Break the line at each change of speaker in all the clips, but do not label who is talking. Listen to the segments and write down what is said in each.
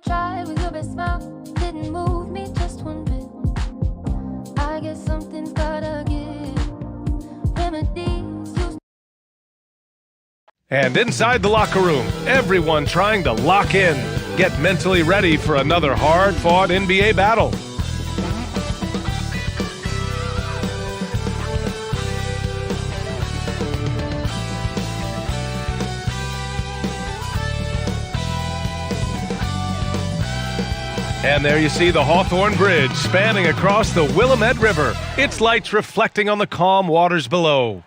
Try with your best smile, didn't move me just one bit. I guess something's gotta give. Remedies used.
And inside the locker room, everyone trying to lock in, get mentally ready for another hard-fought NBA battle. And there you see the Hawthorne Bridge spanning across the Willamette River, its lights reflecting on the calm waters below.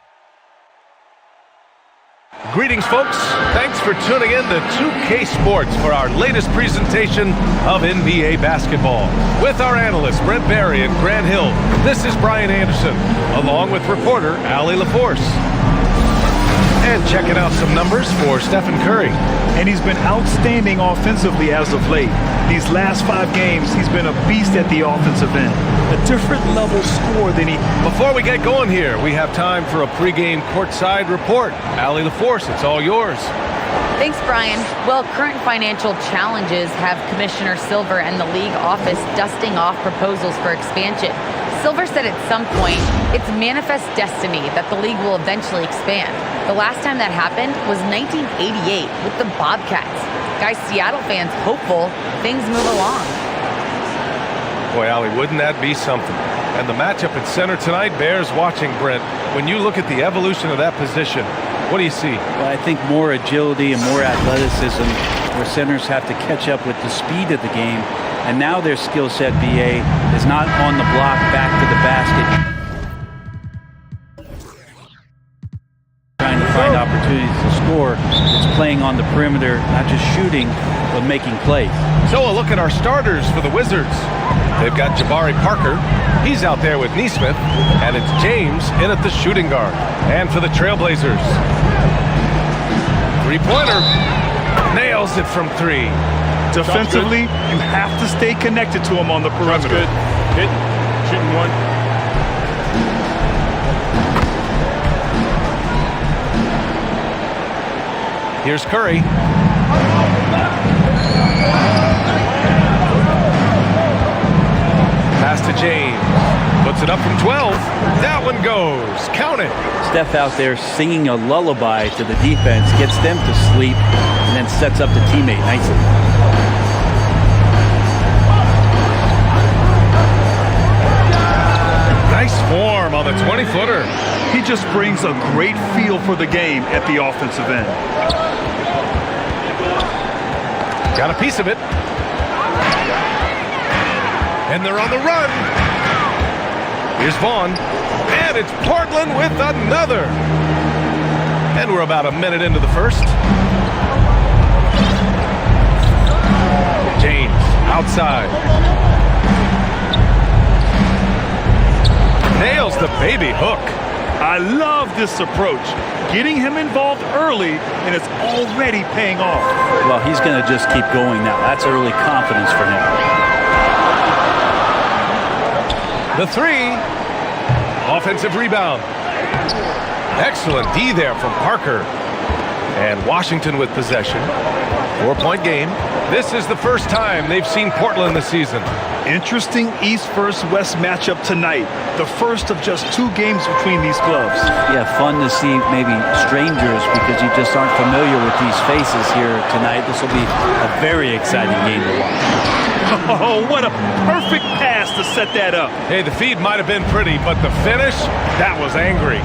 Greetings, folks. Thanks for tuning in to 2K Sports for our latest presentation of NBA basketball. With our analysts, Brent Barry and Grant Hill, this is Brian Anderson, along with reporter Allie LaForce. And checking out some numbers for Stephen Curry.
And he's been outstanding offensively as of late. These last 5 games, he's been a beast at the offensive end. A different level score than he...
Before we get going here, we have time for a pregame courtside report. Allie LaForce, it's all yours.
Thanks, Brian. Well, current financial challenges have Commissioner Silver and the league office dusting off proposals for expansion. Silver said at some point, it's manifest destiny that the league will eventually expand. The last time that happened was 1988 with the Bobcats. Guys, Seattle fans hopeful things move along.
Boy, Allie, wouldn't that be something? And the matchup at center tonight bears watching, Brent. When you look at the evolution of that position, what do you see?
Well, I think more agility and more athleticism where centers have to catch up with the speed of the game. And now their skill set, BA, is not on the block back to the basket. Trying to find opportunities to score. It's playing on the perimeter, not just shooting, but making plays.
So a look at our starters for the Wizards. They've got Jabari Parker. He's out there with Nesmith. And it's James in at the shooting guard. And for the Trailblazers, three-pointer. Nails it from 3.
Defensively, you have to stay connected to him on the perimeter.
Good. Hit. Shooting 1.
Here's Curry. Pass to James. Puts it up from 12. That one goes. Count it.
Steph out there singing a lullaby to the defense, gets them to sleep, and then sets up the teammate nicely.
Nice form on the 20-footer.
He just brings a great feel for the game at the offensive end.
Got a piece of it. And they're on the run. Here's Vaughn. And it's Portland with another. And we're about a minute into the first. James outside. Nails the baby hook.
I love this approach. Getting him involved early, and it's already paying off.
Well, he's going to just keep going now. That's early confidence for him.
The 3. Offensive rebound. Excellent D there from Parker. And Washington with possession. 4-point game. This is the first time they've seen Portland this season.
Interesting East versus West matchup tonight. The first of just 2 games between these clubs.
Yeah, fun to see maybe strangers because you just aren't familiar with these faces here tonight. This will be a very exciting game to watch.
Oh, what a perfect pass to set that up.
Hey, the feed might have been pretty, but the finish, that was angry.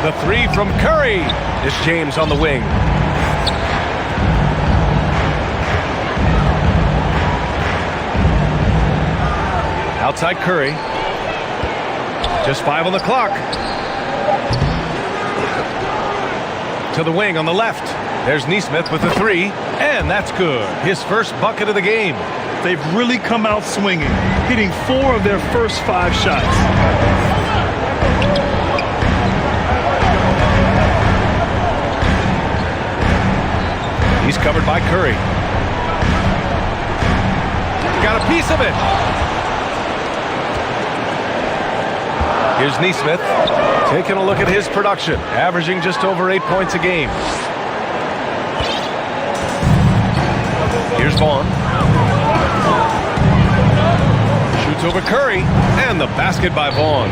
The 3 from Curry. Is James on the wing. Outside Curry. Just 5 on the clock. To the wing on the left. There's Nesmith with the 3, and that's good. His first bucket of the game.
They've really come out swinging, hitting 4 of their first 5 shots.
He's covered by Curry. Got a piece of it. Here's Nesmith taking a look at his production, averaging just over 8 points a game. Here's Vaughn. Shoots over Curry, and the basket by Vaughn.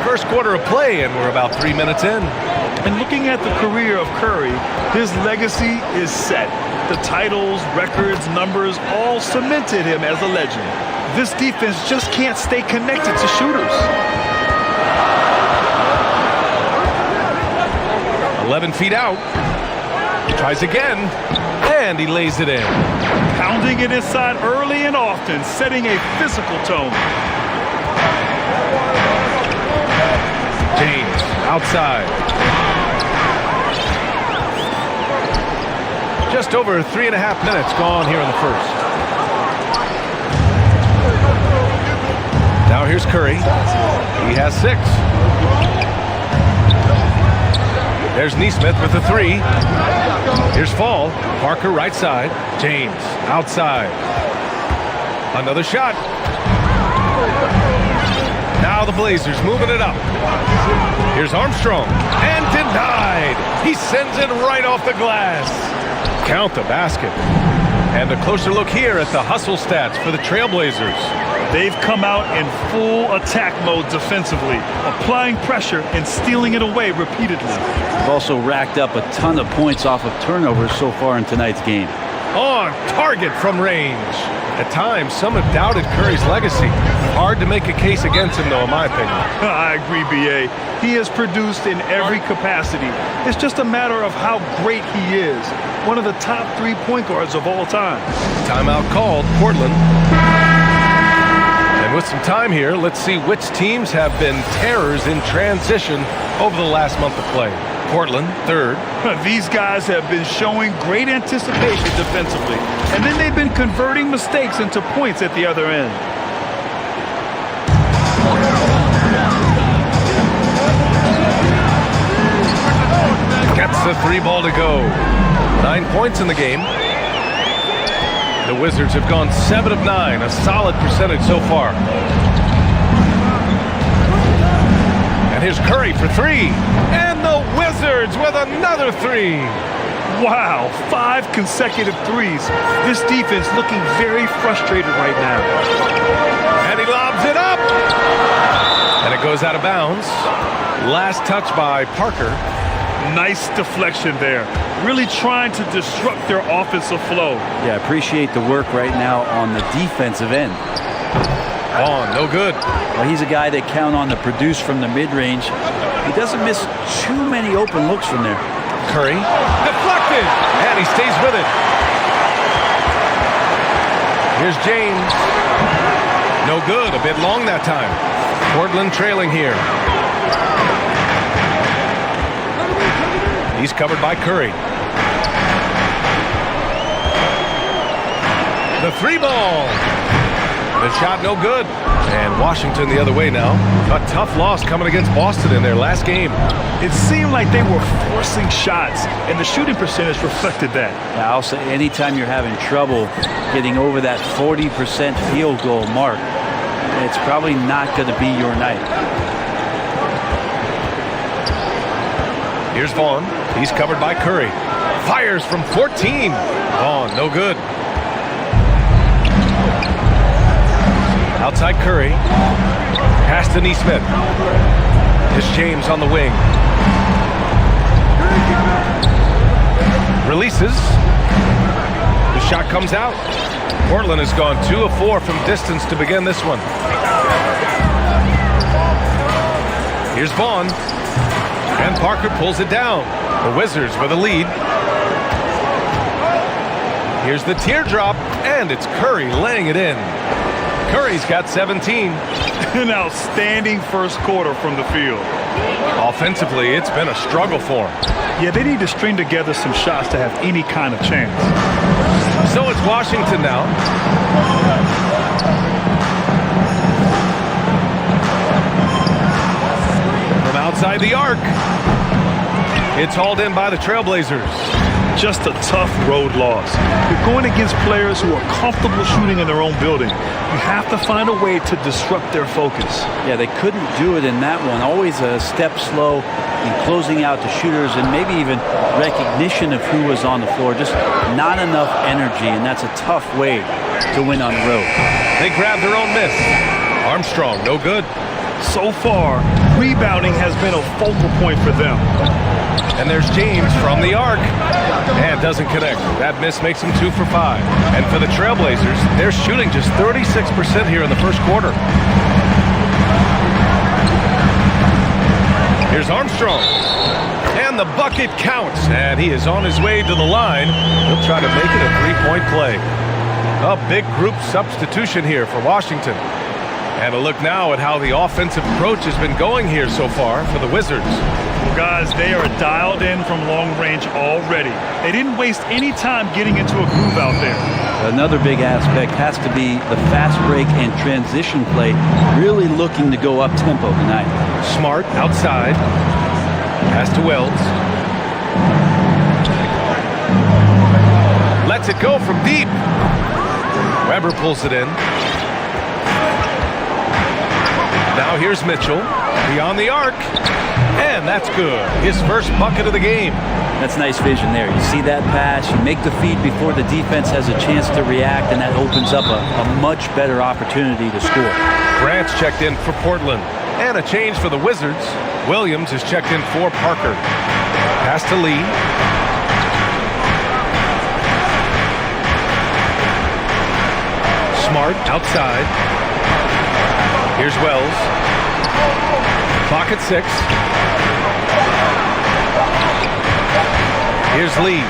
First quarter of play, and we're about 3 minutes in.
And looking at the career of Curry, his legacy is set. The titles, records, numbers all cemented him as a legend. This defense just can't stay connected to shooters.
11 feet out. Tries again, and he lays it in.
Pounding it inside early and often, setting a physical tone.
James outside. Just over 3.5 minutes gone here in the first. Now here's Curry. He has 6. There's Neesmith with the 3. Here's Fall. Parker right side. James outside. Another shot. Now the Blazers moving it up. Here's Armstrong. And denied. He sends it right off the glass. Count the basket. And a closer look here at the hustle stats for the Trailblazers.
They've come out in full attack mode defensively, applying pressure and stealing it away repeatedly.
They've also racked up a ton of points off of turnovers so far in tonight's game.
On target from range. At times, some have doubted Curry's legacy. Hard to make a case against him, though, in my opinion.
I agree, B.A. He has produced in every capacity. It's just a matter of how great he is. One of the top 3 point guards of all time.
Timeout called, Portland. And with some time here, let's see which teams have been terrors in transition over the last month of play. Portland, 3rd.
These guys have been showing great anticipation defensively, and then they've been converting mistakes into points at the other end.
Gets the 3 ball to go. 9 points in the game. The Wizards have gone 7 of 9, a solid percentage so far. And here's Curry for 3. And the Wizards with another 3.
Wow, 5 consecutive threes. This defense looking very frustrated right now.
And he lobs it up. And it goes out of bounds. Last touch by Parker.
Nice deflection there. Really trying to disrupt their offensive flow.
Yeah, appreciate the work right now on the defensive end.
On, no good.
Well, he's a guy they count on to produce from the mid-range. He doesn't miss too many open looks from there.
Curry, deflected, and he stays with it. Here's James. No good, a bit long that time. Portland trailing here. He's covered by Curry. The 3 ball. The shot no good. And Washington the other way now. A tough loss coming against Boston in their last game.
It seemed like they were forcing shots, and the shooting percentage reflected that.
Yeah, I'll say anytime you're having trouble getting over that 40% field goal mark, it's probably not going to be your night.
Here's Vaughn. He's covered by Curry. Fires from 14. Vaughn, no good. Outside Curry. Pass to Neesmith. Here's James on the wing. Releases. The shot comes out. Portland has gone 2 of 4 from distance to begin this one. Here's Vaughn. And Parker pulls it down. The Wizards with a lead. Here's the teardrop, and it's Curry laying it in. Curry's got 17.
An outstanding first quarter from the field.
Offensively, it's been a struggle for him.
Yeah, they need to string together some shots to have any kind of chance.
So it's Washington now. From outside the arc. It's hauled in by the Trailblazers.
just a tough road loss. You're going against players who are comfortable shooting in their own building. You have to find a way to disrupt their focus.
Yeah, they couldn't do it in that one. Always a step slow in closing out the shooters and maybe even recognition of who was on the floor. Just not enough energy, and that's a tough way to win on the road.
They grabbed their own miss. Armstrong, no good.
So far, rebounding has been a focal point for them.
And there's James from the arc. And doesn't connect. That miss makes him 2 for 5. And for the Trailblazers, they're shooting just 36% here in the first quarter. Here's Armstrong. And the bucket counts. And he is on his way to the line. He'll try to make it a three-point play. A big group substitution here for Washington. And a look now at how the offensive approach has been going here so far for the Wizards.
Well, guys, they are dialed in from long range already. They didn't waste any time getting into a groove out there.
Another big aspect has to be the fast break and transition play, really looking to go up-tempo tonight.
Smart outside. Pass to Wells. Lets it go from deep. Weber pulls it in. Now here's Mitchell, beyond the arc, and that's good. His first bucket of the game.
That's nice vision there. You see that pass, you make the feed before the defense has a chance to react, and that opens up a much better opportunity to score.
Grant's checked in for Portland, and a change for the Wizards. Williams is checked in for Parker. Pass to Lee. Smart outside. Here's Wells. Clock at 6. Here's Lee.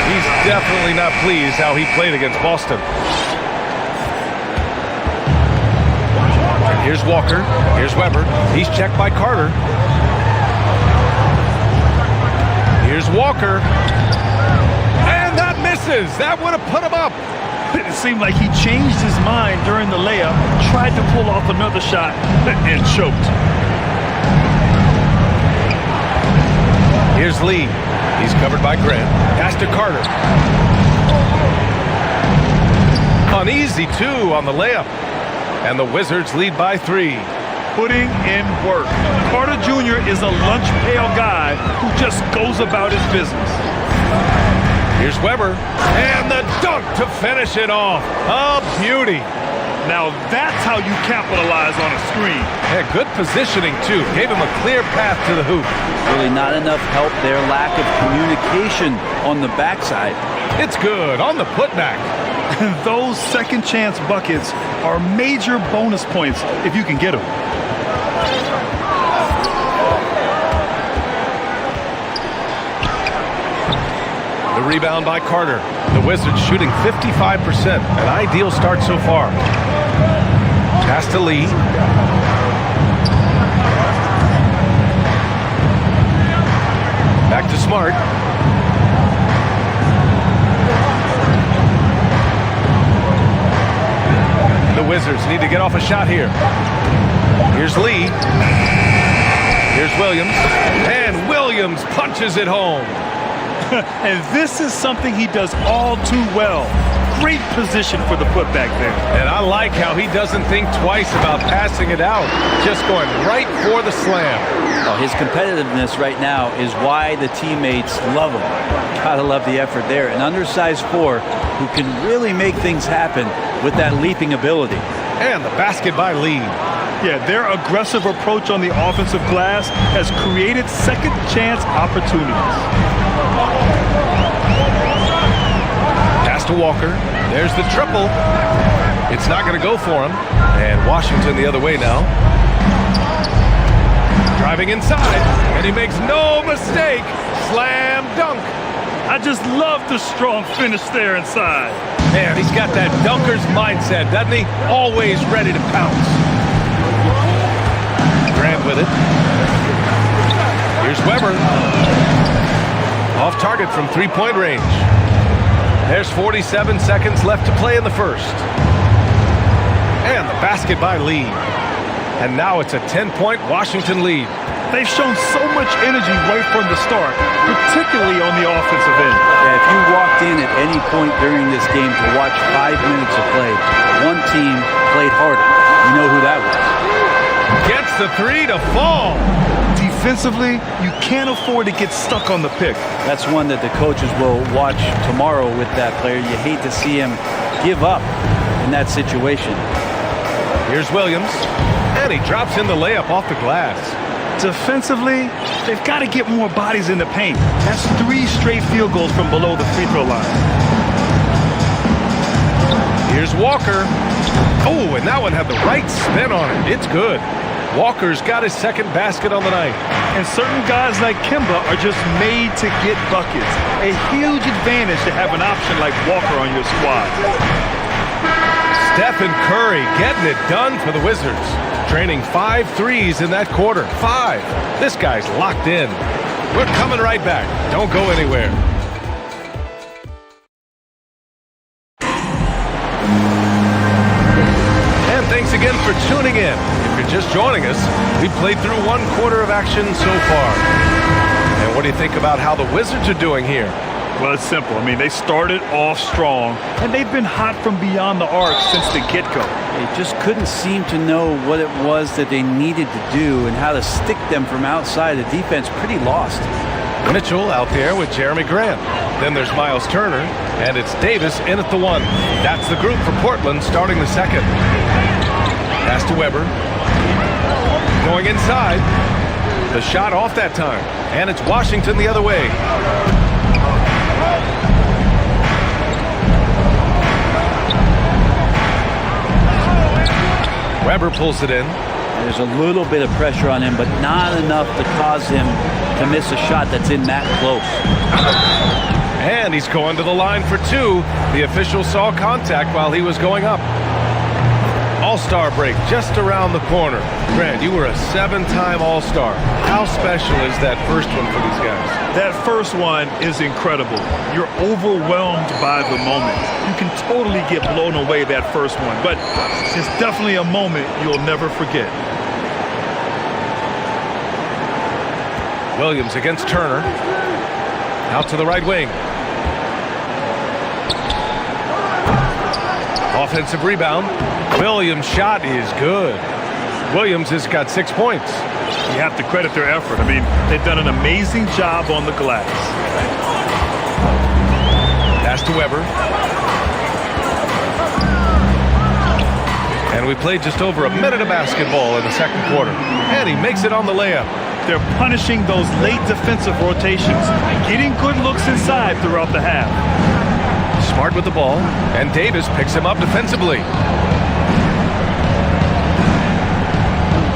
He's definitely not pleased how he played against Boston. And here's Walker. Here's Weber. He's checked by Carter. Here's Walker. And that misses. That would have put him up.
It seemed like he changed his mind during the layup, tried to pull off another shot, and choked.
Here's Lee. He's covered by Grant. Pass to Carter. Uneasy, too, on the layup. And the Wizards lead by 3.
Putting in work. Carter Jr. is a lunch pail guy who just goes about his business.
Here's Weber, and the dunk to finish it off. A beauty.
Now that's how you capitalize on a screen.
Yeah, good positioning, too. Gave him a clear path to the hoop.
Really not enough help there. Lack of communication on the backside.
It's good on the putback.
Those second chance buckets are major bonus points if you can get them.
The rebound by Carter. The Wizards shooting 55%. An ideal start so far. Pass to Lee. Back to Smart. The Wizards need to get off a shot here. Here's Lee. Here's Williams. And Williams punches it home.
And this is something he does all too well. Great position for the putback there.
And I like how he doesn't think twice about passing it out. Just going right for the slam.
Well, his competitiveness right now is why the teammates love him. Gotta love the effort there. An undersized 4 who can really make things happen with that leaping ability.
And the basket by Lee.
Yeah, their aggressive approach on the offensive glass has created second chance opportunities.
Pass to Walker. There's the triple. It's not going to go for him. And Washington the other way now. Driving inside. And he makes no mistake. Slam dunk.
I just love the strong finish there inside.
Man, he's got that dunker's mindset, doesn't he? Always ready to pounce. Grant with it. Here's Weber. Off target from three-point range. There's 47 seconds left to play in the first. And the basket by Lee. And now it's a 10-point Washington lead.
They've shown so much energy right from the start, particularly on the offensive end.
Yeah, if you walked in at any point during this game to watch 5 minutes of play, one team played harder. You know who that was.
Gets the three to fall.
Defensively, you can't afford to get stuck on the pick.
That's one that the coaches will watch tomorrow with that player. You hate to see him give up in that situation.
Here's Williams, and he drops in the layup off the glass.
Defensively, they've got to get more bodies in the paint. That's 3 straight field goals from below the free throw line.
Here's Walker. Oh, and that one had the right spin on it. It's good. Walker's got his second basket on the night.
And certain guys like Kemba are just made to get buckets. A huge advantage to have an option like Walker on your squad.
Stephen Curry getting it done for the Wizards. Training 5 threes in that quarter. 5. This guy's locked in. We're coming right back. Don't go anywhere. And thanks again for tuning in. If you're just joining us, we've played through 1 quarter of action so far. And what do you think about how the Wizards are doing here?
Well, it's simple. I mean, they started off strong, and they've been hot from beyond the arc since the get-go.
They just couldn't seem to know what it was that they needed to do and how to stick them from outside. The defense pretty lost.
Mitchell out there with Jeremy Grant. Then there's Miles Turner, and it's Davis in at the 1. That's the group for Portland starting the second. Pass to Weber. Going inside. The shot off that time, and it's Washington the other way. Weber pulls it in.
There's a little bit of pressure on him, but not enough to cause him to miss a shot that's in that close.
And he's going to the line for 2. The official saw contact while he was going up. All-Star break just around the corner. Grant, you were a 7-time All-Star. How special is that first one for these guys?
That first one is incredible. You're overwhelmed by the moment. You can totally get blown away that first one, but it's definitely a moment you'll never forget.
Williams against Turner. Out to the right wing. Offensive rebound. Williams' shot is good. Williams has got 6 points.
You have to credit their effort. I mean, they've done an amazing job on the glass.
Pass to Weber. And we played just over a minute of basketball in the second quarter. And he makes it on the layup.
They're punishing those late defensive rotations, getting good looks inside throughout the half.
Smart with the ball, and Davis picks him up defensively.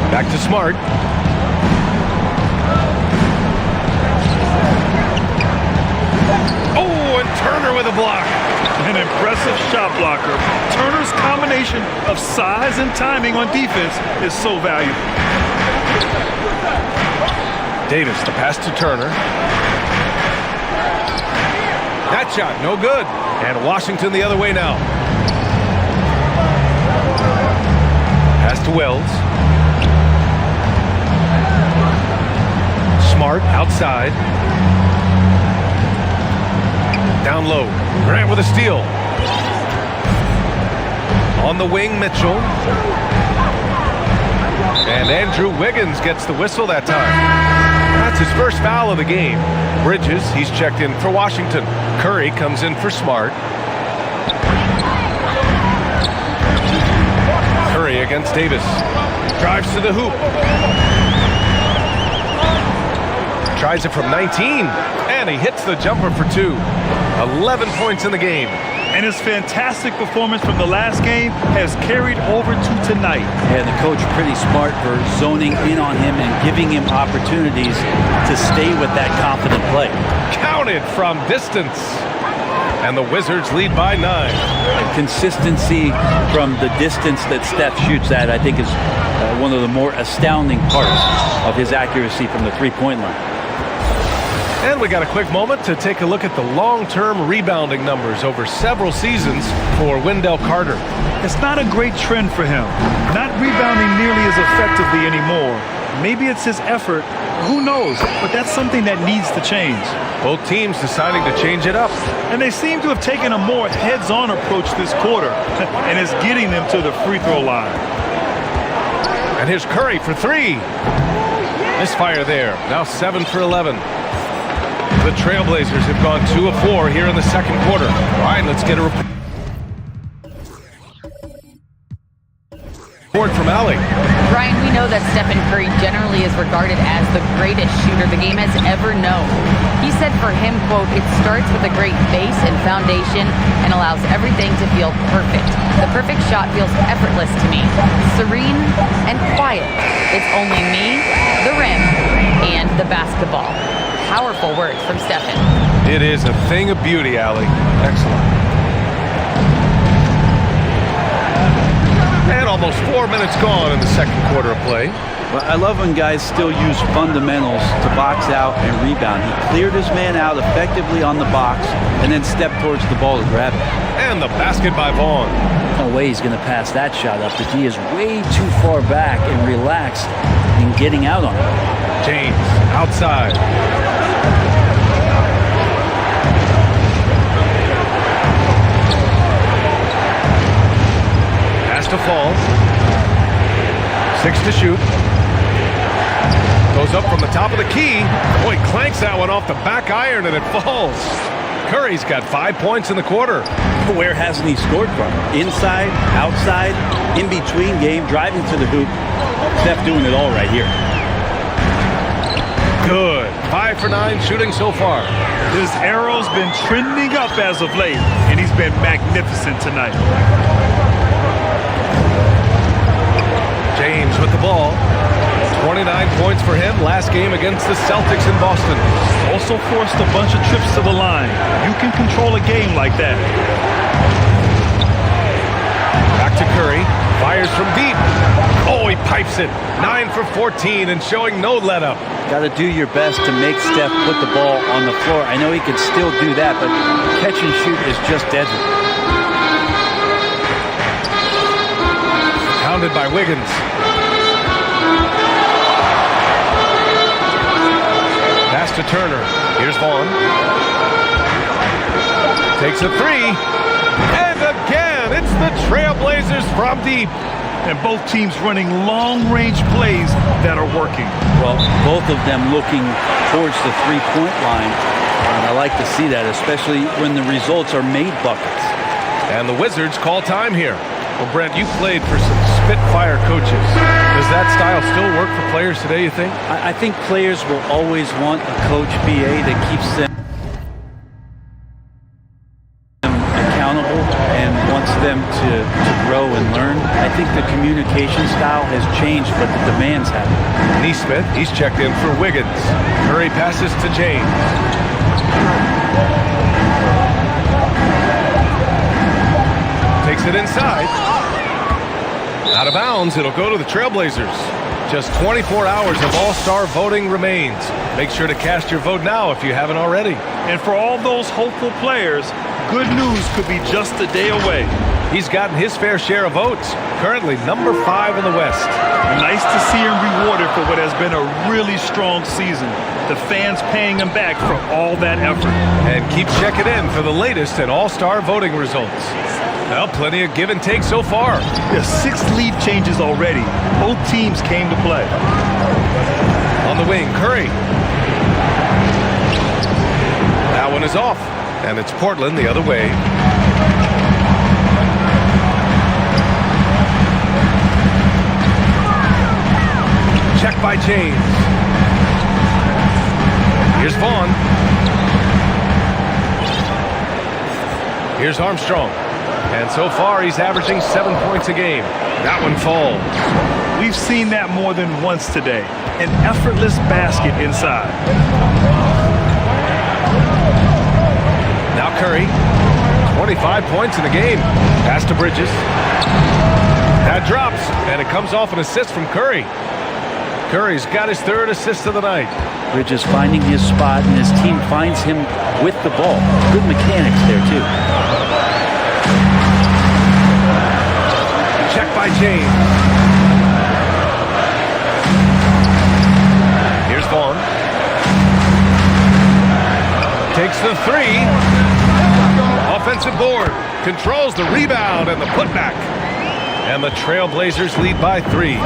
Back to Smart. Oh, and Turner with a block.
An impressive shot blocker. Turner's combination of size and timing on defense is so valuable.
Davis, the pass to Turner. That shot, no good. And Washington the other way now. Pass to Wells. Smart outside. Down low. Grant with a steal. On the wing, Mitchell. And Andrew Wiggins gets the whistle that time. That's his first foul of the game. Bridges, he's checked in for Washington. Curry comes in for Smart. Curry against Davis. Drives to the hoop. Tries it from 19. And he hits the jumper for 2. 11 points in the game.
And his fantastic performance from the last game has carried over to tonight.
And the coach pretty smart for zoning in on him and giving him opportunities to stay with that confident play.
Counted from distance. And the Wizards lead by 9.
The consistency from the distance that Steph shoots at, I think, is one of the more astounding parts of his accuracy from the three-point line.
And we got a quick moment to take a look at the long-term rebounding numbers over several seasons for Wendell Carter.
It's not a great trend for him. Not rebounding nearly as effectively anymore. Maybe it's his effort. Who knows? But that's something that needs to change.
Both teams deciding to change it up.
And they seem to have taken a more heads-on approach this quarter. And it's getting them to the free throw line.
And here's Curry for three. Misfire there. Now 7 for 11. The Trailblazers have gone 2 of 4 here in the second quarter. All right, let's get a report from Allie.
Brian, we know that Stephen Curry generally is regarded as the greatest shooter the game has ever known. He said for him, quote, "It starts with a great base and foundation and allows everything to feel perfect. The perfect shot feels effortless to me, serene and quiet. It's only me, the rim, and the basketball." Powerful words from Stephen.
It is a thing of beauty, Allie. Excellent. And almost 4 minutes gone in the second quarter of play.
Well, I love when guys still use fundamentals to box out and rebound. He cleared his man out effectively on the box and then stepped towards the ball to grab it.
And the basket by Vaughn.
No way he's going to pass that shot up. The D is way too far back and relaxed in getting out on it.
James outside. To fall. 6 to shoot. Goes up from the top of the key. Boy, clanks that one off the back iron and it falls. Curry's got 5 points in the quarter.
Where hasn't he scored from? Inside, outside, in between game, driving to the hoop. Steph doing it all right here.
Good. 5 for 9 shooting so far.
His arrow's been trending up as of late, and he's been magnificent tonight.
James with the ball. 29 points for him last game against the Celtics in Boston.
Also forced a bunch of trips to the line. You can control a game like that.
Back to Curry. Fires from deep. Oh, he pipes it. 9 for 14 and showing no let up.
Got to do your best to make Steph put the ball on the floor. I know he could still do that, but catch and shoot is just deadly.
Pounded by Wiggins. Pass to Turner. Here's Vaughn. Takes a three. And again, it's the Trailblazers from deep.
And both teams running long-range plays that are working.
Well, both of them looking towards the three-point line. And I like to see that, especially when the results are made buckets.
And the Wizards call time here. Well, Brent, you played for some Spitfire coaches. Does that style still work for players today, you think?
I think players will always want a coach BA that keeps them accountable and wants them to grow and learn. I think the communication style has changed, but the demands haven't.
Nesmith, he's checked in for Wiggins. Curry passes to James. Takes it inside. Out of bounds, it'll go to the Trailblazers. Just 24 hours of All-Star voting remains. Make sure to cast your vote now if you haven't already.
And for all those hopeful players, good news could be just a day away.
He's gotten his fair share of votes. Currently number 5 in the West.
Nice to see him rewarded for what has been a really strong season. The fans paying him back for all that effort.
And keep checking in for the latest in All-Star voting results. Well, plenty of give and take so far.
There's 6 lead changes already. Both teams came to play.
On the wing, Curry. That one is off. And it's Portland the other way. Check by James. Here's Vaughn. Here's Armstrong. And so far, he's averaging 7 points a game. That one falls.
We've seen that more than once today. An effortless basket inside.
Now Curry. 25 points in the game. Pass to Bridges. That drops, and it comes off an assist from Curry. Curry's got his third assist of the night.
Bridges finding his spot, and his team finds him with the ball. Good mechanics there, too.
Check by James. Here's Vaughn. Takes the three. Offensive board. Controls the rebound and the putback. And the Trailblazers lead by 3.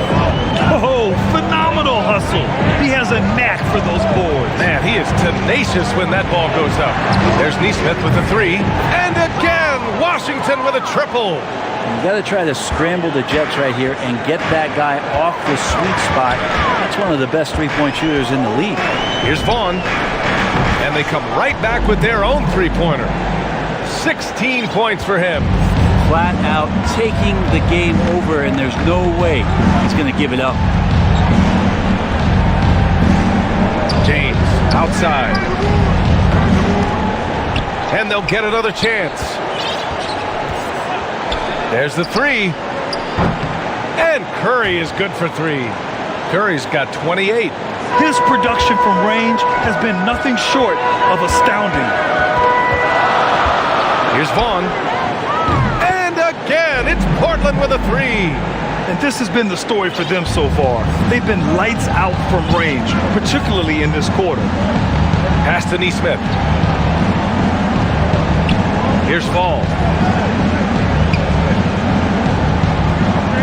Oh, phenomenal hustle. He has a knack for those boards.
Man, he is tenacious when that ball goes up. There's Neesmith with the 3. And again, Washington with a triple.
You got to try to scramble the Jets right here and get that guy off the sweet spot. That's one of the best three-point shooters in the league.
Here's Vaughn. And they come right back with their own three-pointer. 16 points for him.
Flat out taking the game over, and there's no way he's going to give it up.
James outside. And they'll get another chance. There's the 3. And Curry is good for 3. Curry's got 28.
His production from range has been nothing short of astounding.
Here's Vaughn. And again, it's Portland with a 3.
And this has been the story for them so far. They've been lights out from range, particularly in this quarter.
Pass to Neesmith. Here's Fall.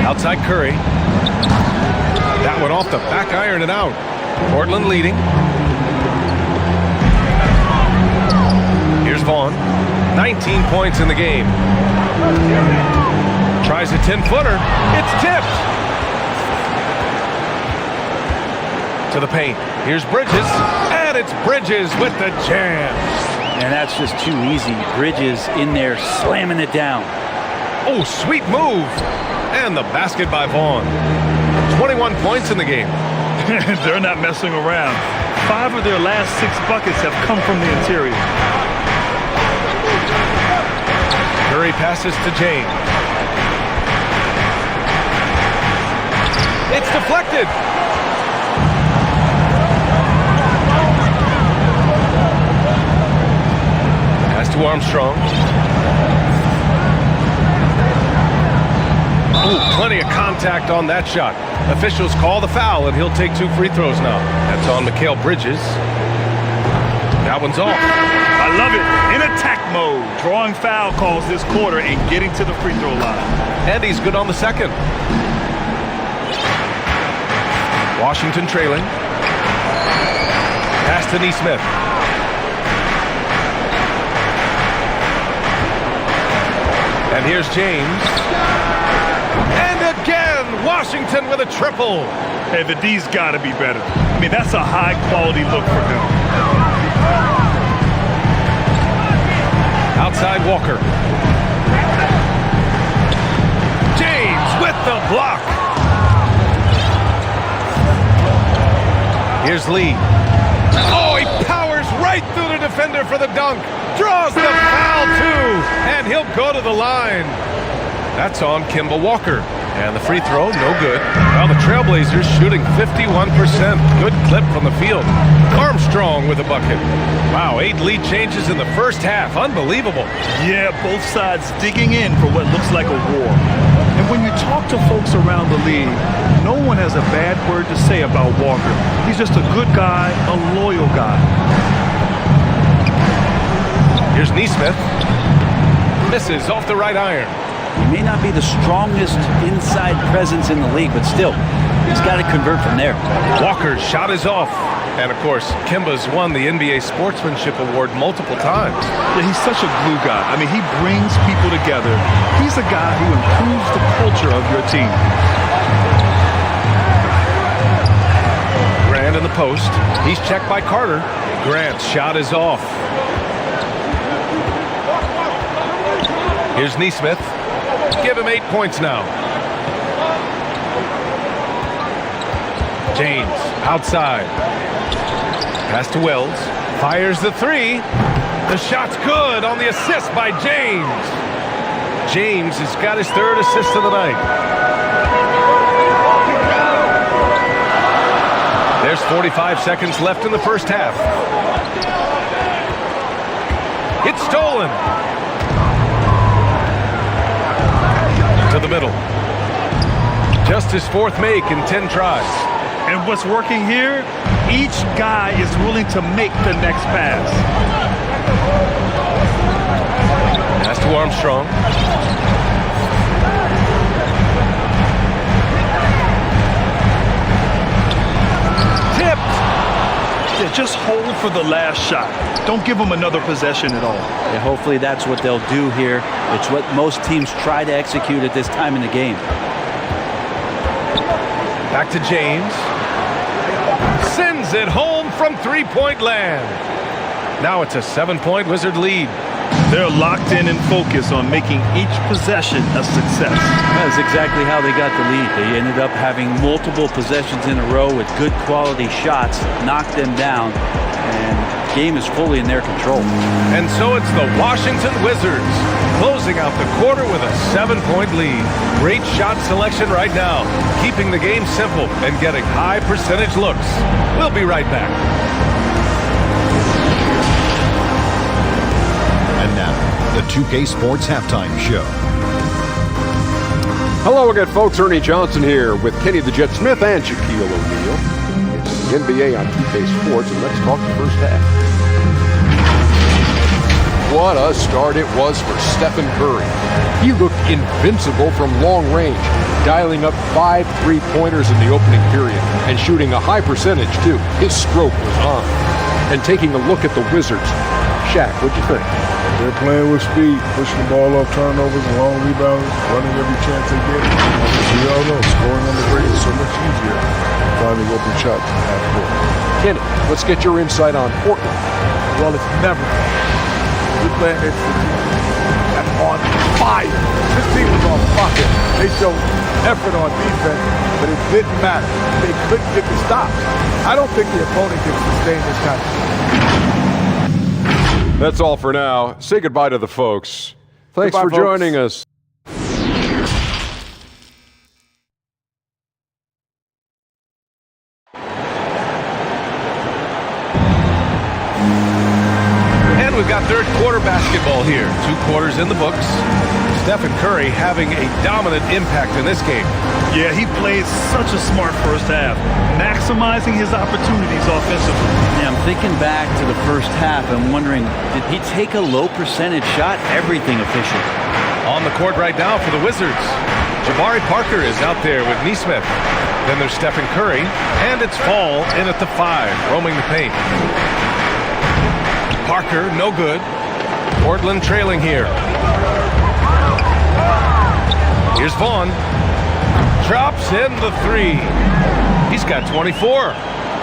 Outside Curry. That one off the back iron and out. Portland leading. Here's Vaughn. 19 points in the game. Tries a 10-footer. It's tipped. To the paint. Here's Bridges. And it's Bridges with the jam.
And that's just too easy. Bridges in there slamming it down.
Oh, sweet move. And the basket by Vaughn. 21 points in the game.
They're not messing around. 5 of their last 6 buckets have come from the interior.
Curry passes to James. It's deflected. Pass to Armstrong. Ooh, plenty of contact on that shot. Officials call the foul, and he'll take 2 free throws now. That's on Mikal Bridges. That one's off.
I love it. In attack mode. Drawing foul calls this quarter and getting to the free throw line.
And he's good on the second. Washington trailing. Pass to Neesmith. And here's James. And again, Washington with a triple.
Hey, the D's got to be better. I mean, that's a high-quality look for him.
Outside Walker. James with the block. Here's Lee. Oh, he powers right through the defender for the dunk. Draws the foul, too. And he'll go to the line. That's on Kemba Walker. And the free throw, no good. Well, the Trailblazers shooting 51%. Good clip from the field. Armstrong with a bucket. Wow, 8 lead changes in the first half. Unbelievable.
Yeah, both sides digging in for what looks like a war. And when you talk to folks around the league, no one has a bad word to say about Walker. He's just a good guy, a loyal guy.
Here's Neesmith. Misses off the right iron.
He may not be the strongest inside presence in the league, but still, he's got to convert from there.
Walker's shot is off. And, of course, Kemba's won the NBA Sportsmanship Award multiple times.
Yeah, he's such a glue guy. I mean, he brings people together. He's a guy who improves the culture of your team.
Grant in the post. He's checked by Carter. Grant's shot is off. Here's Neesmith. Give him 8 points now. James outside. Pass to Wells. Fires the 3. The shot's good on the assist by James. James has got his 3rd assist of the night. There's 45 seconds left in the first half. It's stolen. To the middle. Just his fourth make in 10 tries.
And what's working here, each guy is willing to make the next pass.
Pass to Armstrong.
Yeah, just hold for the last shot. Don't give them another possession at all.
Yeah, hopefully that's what they'll do here. It's what most teams try to execute at this time in the game.
Back to James. Sends it home from three-point land. Now it's a 7-point Wizard lead.
They're locked in and focused on making each possession a success.
That's exactly how they got the lead. They ended up having multiple possessions in a row with good quality shots, knocked them down, and the game is fully in their control.
And so it's the Washington Wizards closing out the quarter with a 7-point lead. Great shot selection right now, keeping the game simple and getting high percentage looks. We'll be right back.
And now, the 2K Sports Halftime Show.
Hello again, folks. Ernie Johnson here with Kenny the Jet Smith and Shaquille O'Neal. It's the NBA on 2K Sports, and let's talk the first half. What a start it was for Stephen Curry. He looked invincible from long range, dialing up 5 3-pointers in the opening period and shooting a high percentage, too. His stroke was on. And taking a look at the Wizards, Shaq, what'd you think?
They're playing with speed, pushing the ball off turnovers and long rebounds, running every chance they get. We all know scoring on the break is so much easier than finding open shots in half court.
Kenny, let's get your insight on Portland.
Well, it's never. We're playing this team on fire. This team was on fire. They showed effort on defense, but it didn't matter. They couldn't get the stops. I don't think the opponent can sustain this kind of.
That's all for now. Say goodbye to the folks. Thanks
Goodbye,
for
folks.
joining us.
And we've got third quarter basketball here. 2 quarters in the books. Stephen Curry having a dominant impact in this game.
Yeah, he played such a smart first half, maximizing his opportunities offensively.
Yeah, I'm thinking back to the first half and wondering, did he take a low percentage shot? Everything efficient.
On the court right now for the Wizards. Jabari Parker is out there with Nesmith. Then there's Stephen Curry, and it's Fall in at the 5, roaming the paint. Parker, no good. Portland trailing here. Here's Vaughn. Drops in the 3. He's got 24.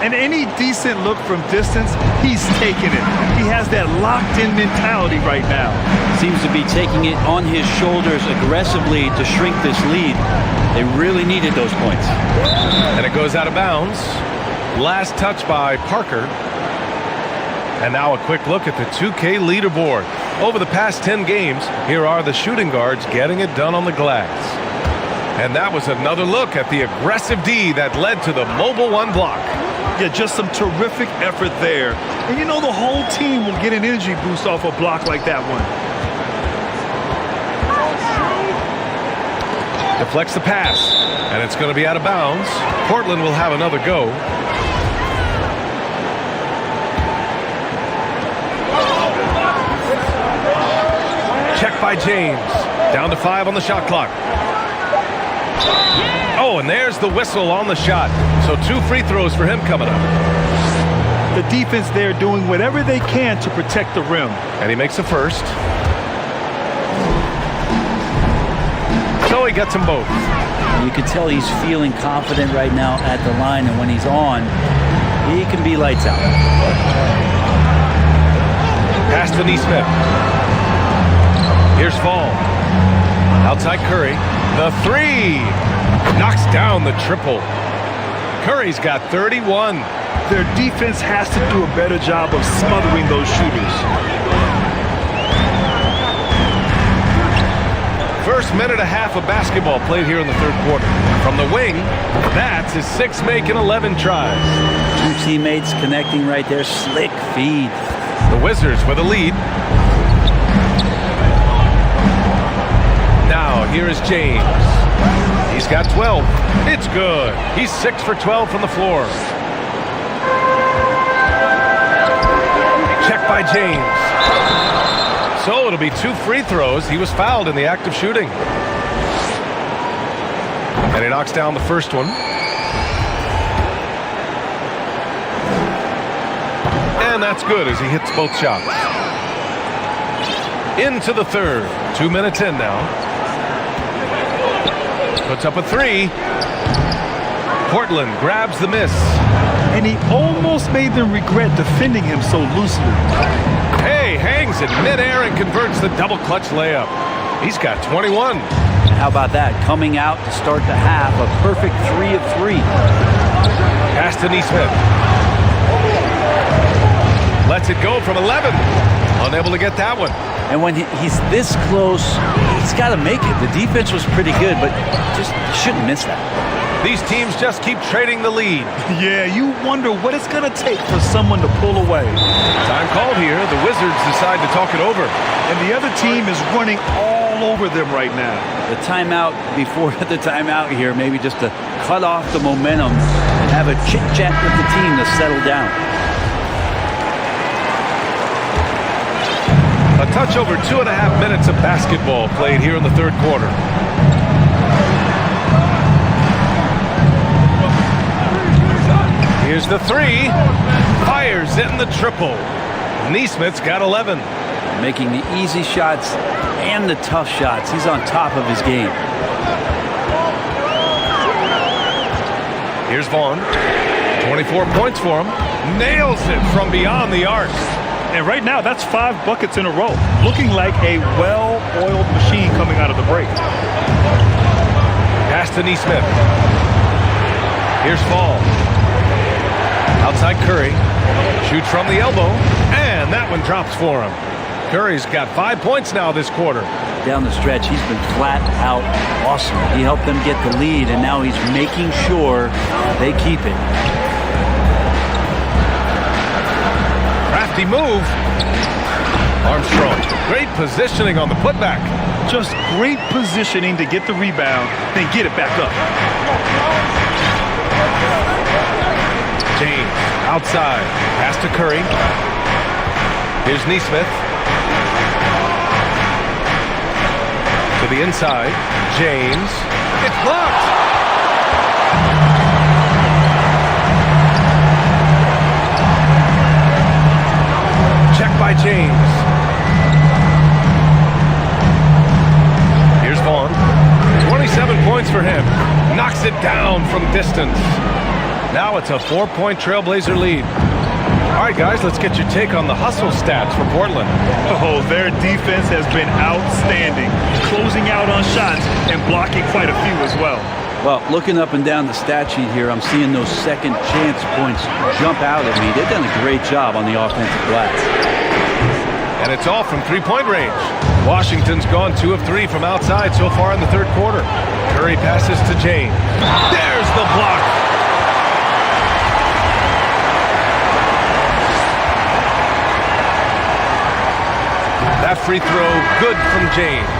And any decent look from distance, he's taking it. He has that locked-in mentality right now.
Seems to be taking it on his shoulders aggressively to shrink this lead. They really needed those points.
And it goes out of bounds. Last touch by Parker. And now a quick look at the 2K leaderboard. Over the past 10 games, here are the shooting guards getting it done on the glass. And that was another look at the aggressive D that led to the Mobile One block.
Yeah, just some terrific effort there. And you know the whole team will get an energy boost off a block like that one.
Deflects the pass, and it's going to be out of bounds. Portland will have another go. Check by James. Down to 5 on the shot clock. Oh, and there's the whistle on the shot. So 2 free throws for him coming up.
The defense there doing whatever they can to protect the rim.
And he makes the first. So he gets them both.
You can tell he's feeling confident right now at the line, and when he's on, he can be lights out.
Pass to Nesmith. Here's Fall. Outside Curry. The 3. Knocks down the triple. Curry's got 31.
Their defense has to do a better job of smothering those shooters.
First minute and a half of basketball played here in the third quarter. From the wing, that's his 6 make and 11 tries.
Two teammates connecting right there. Slick feed.
The Wizards with a lead. Now, here is James. He's got 12. It's good. He's 6 for 12 from the floor. Check by James. So it'll be 2 free throws. He was fouled in the act of shooting. And he knocks down the first one. And that's good as he hits both shots. Into the third. 2 minutes in now. Puts up a 3. Portland grabs the miss.
And he almost made them regret defending him so loosely.
Hey, hangs in midair and converts the double clutch layup. He's got 21.
How about that? Coming out to start the half, a perfect 3 of 3.
Pass to Neesmith. Lets it go from 11. Unable to get that one.
And when he's this close, he's got to make it. The defense was pretty good, but just shouldn't miss that.
These teams just keep trading the lead.
Yeah, you wonder what it's going to take for someone to pull away.
Time called here. The Wizards decide to talk it over.
And the other team is running all over them right now.
The timeout before the timeout here, maybe just to cut off the momentum and have a chit-chat with the team to settle down.
A touch over 2.5 minutes of basketball played here in the third quarter. Here's the 3. Fires in the triple. Neesmith's got 11.
Making the easy shots and the tough shots. He's on top of his game.
Here's Vaughn. 24 points for him. Nails it from beyond the arc.
And right now, that's 5 buckets in a row. Looking like a well-oiled machine coming out of the break.
Pass to Neesmith. Here's Fall. Outside Curry. Shoots from the elbow. And that one drops for him. Curry's got 5 points now this quarter.
Down the stretch, he's been flat out awesome. He helped them get the lead, and now he's making sure they keep it.
Crafty move. Armstrong. Great positioning on the putback.
Just great positioning to get the rebound, then get it back up.
James outside. Pass to Curry. Here's Neesmith. To the inside. James. It's blocked. Check by James. Here's Vaughn. 27 points for him. Knocks it down from distance. Now it's a 4-point Trailblazer lead. All right, guys, let's get your take on the hustle stats for Portland.
Oh, their defense has been outstanding, closing out on shots and blocking quite a few as well.
Well, looking up and down the stat sheet here, I'm seeing those second chance points jump out at me. They've done a great job on the offensive glass.
And it's all from three-point range. Washington's gone 2 of 3 from outside so far in the third quarter. Curry passes to James. There's the block. That free throw good from James.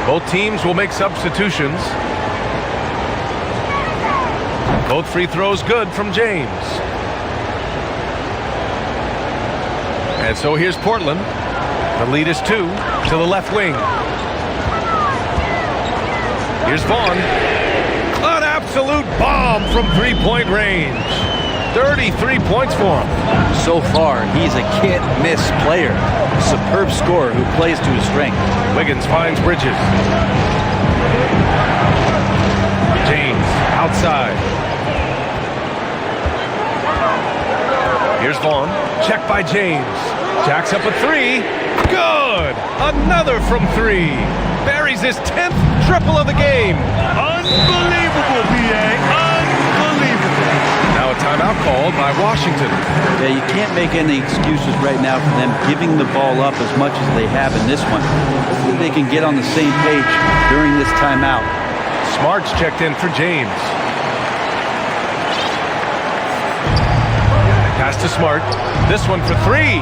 Both teams will make substitutions. Both free throws good from James. And so here's Portland. The lead is 2 to the left wing. Here's Vaughn. An absolute bomb from three-point range. 33 points for him.
So far, he's a can't-miss player. Superb scorer who plays to his strength.
Wiggins finds Bridges. James outside. Here's Vaughn. Check by James. Jacks up a 3. Good! Another from 3. Buries his 10th triple of the game.
Unbelievable, PA. Unbelievable.
Now a timeout called by Washington.
Yeah, you can't make any excuses right now for them giving the ball up as much as they have in this one. Hopefully they can get on the same page during this timeout.
Smart's checked in for James. Pass to Smart. This one for three.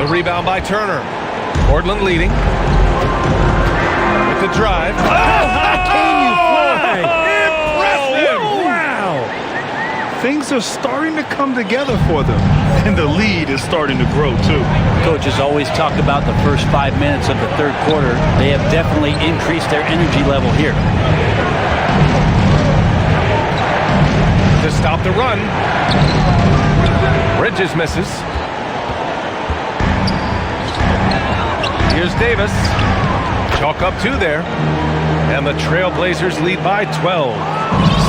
The rebound by Turner. Portland leading. With the drive.
Oh, how can you fly?
Impressive!
Wow! Things are starting to come together for them. And the lead is starting to grow, too.
Coaches always talk about the first 5 minutes of the third quarter. They have definitely increased their energy level here.
To stop the run. Bridges misses. Here's Davis. Chalk up two there. And the Trailblazers lead by 12.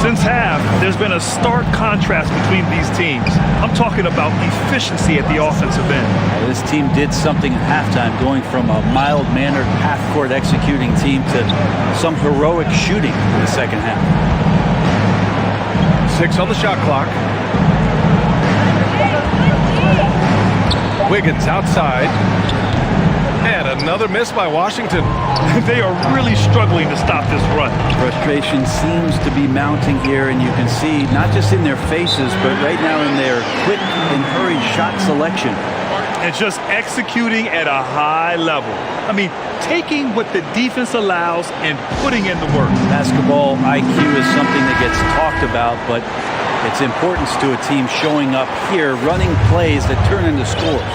Since half, there's been a stark contrast between these teams. I'm talking about efficiency at the offensive end.
This team did something at halftime, going from a mild-mannered half-court executing team to some heroic shooting in the second half.
6 on the shot clock. Wiggins outside. And another miss by Washington.
They are really struggling to stop this run.
Frustration seems to be mounting here, and you can see not just in their faces, but right now in their quick and hurried shot selection.
And just executing at a high level. I mean, taking what the defense allows and putting in the work.
Basketball IQ is something that gets talked about, but its importance to a team showing up here, running plays that turn into scores.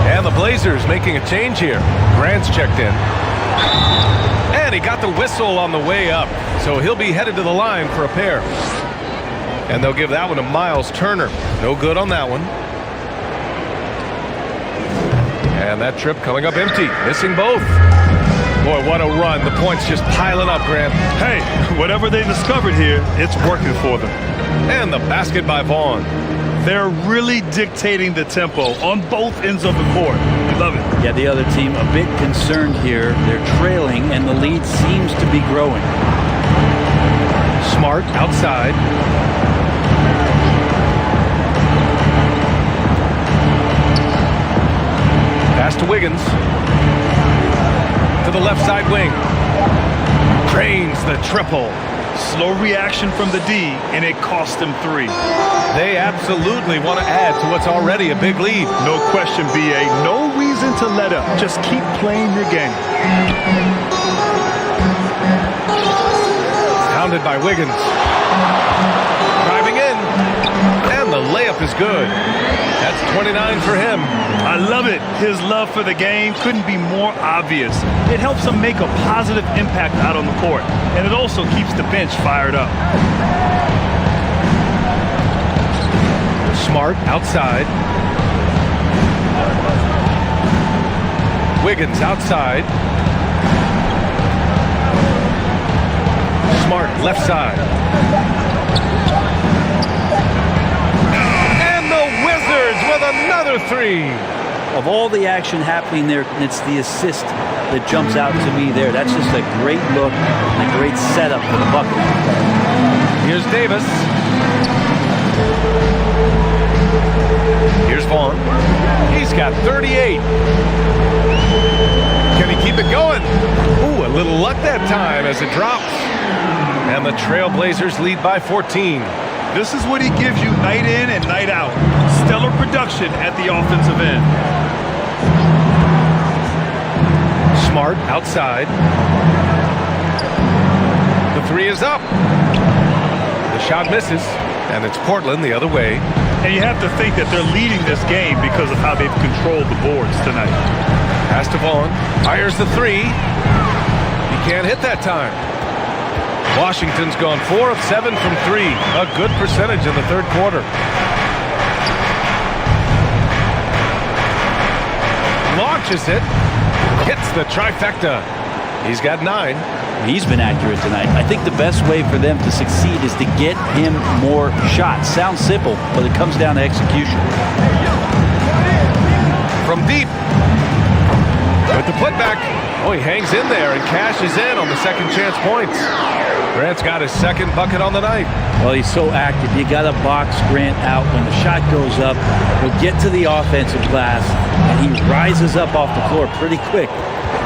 And the Blazers making a change here. Grant's checked in. And he got the whistle on the way up, so he'll be headed to the line for a pair. And they'll give that one to Miles Turner. No good on that one. And that trip coming up empty, missing both. Boy, what a run. The points just piling up, Grant.
Hey, whatever they discovered here, it's working for them.
And the basket by Vaughn.
They're really dictating the tempo on both ends of the court. We love it.
Yeah, the other team a bit concerned here. They're trailing, and the lead seems to be growing.
Smart outside. Pass to Wiggins. To the left side wing. Drains the triple.
Slow reaction from the D, and it cost them 3.
They absolutely want to add to what's already a big lead.
No question, B.A. No reason to let up. Just keep playing your game.
Pounded by Wiggins. Driving in. And the layup is good. That's 29 for him.
I love it. His love for the game couldn't be more obvious. It helps him make a positive impact out on the court. And it also keeps the bench fired up.
Smart outside. Wiggins outside. Smart left side. And the Wizards with another 3.
Of all the action happening there, it's the assist that jumps out to me there. That's just a great look and a great setup for the bucket.
Here's Davis. Here's Vaughn. He's got 38. Can he keep it going? Ooh, a little luck that time as it drops. And the Trailblazers lead by 14.
This is what he gives you night in and night out. Stellar production at the offensive end.
Smart outside. The 3 is up. The shot misses, and it's Portland the other way.
And you have to think that they're leading this game because of how they've controlled the boards tonight.
Pass to Vaughn. Fires the 3. He can't hit that time. Washington's gone 4 of 7 from 3. A good percentage in the third quarter. Launches it. Hits the trifecta. He's got 9.
He's been accurate tonight. I think the best way for them to succeed is to get him more shots. Sounds simple, but it comes down to execution.
From deep. With the putback. Oh, he hangs in there and cashes in on the second chance points. Grant's got his second bucket on the night.
Well, he's so active. You got to box Grant out. When the shot goes up, he'll get to the offensive glass, and he rises up off the floor pretty quick.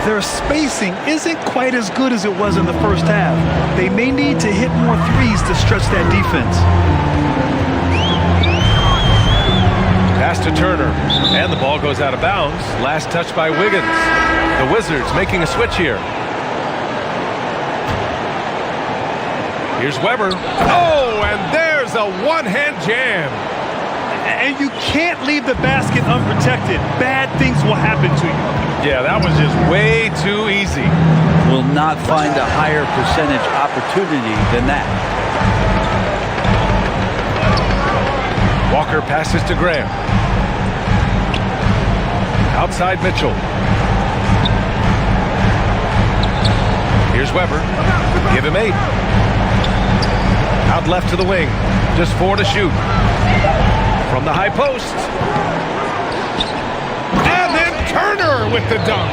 their spacing isn't quite as good as it was in the first half. They may need to hit more threes to stretch that defense.
Pass to Turner, and the ball goes out of bounds. Last touch by Wiggins. The Wizards making a switch here. Here's Weber. Oh, and there's a one-hand jam.
And you can't leave the basket unprotected. Bad things will happen to you.
Yeah, that was just way too easy.
Will not find a higher percentage opportunity than that.
Walker passes to Graham. Outside Mitchell. Here's Weber. Give him 8. Out left to the wing. Just 4 to shoot. From the high post. And then Turner with the dunk.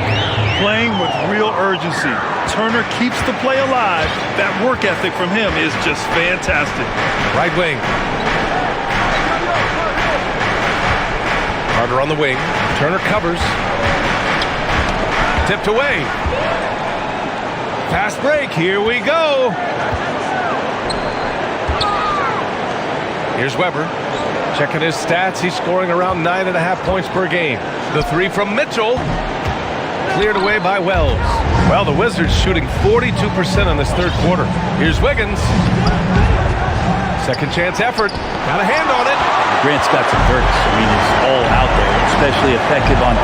Playing with real urgency. Turner keeps the play alive. That work ethic from him is just fantastic.
Right wing. Carter on the wing. Turner covers. Tipped away. Fast break. Here we go. Here's Weber. Checking his stats. He's scoring around 9.5 points per game. The 3 from Mitchell. Cleared away by Wells. Well, the Wizards shooting 42% in this third quarter. Here's Wiggins. Second chance effort. Got a hand on it.
Grant Scott's a burst. I mean, it's all out there, especially effective on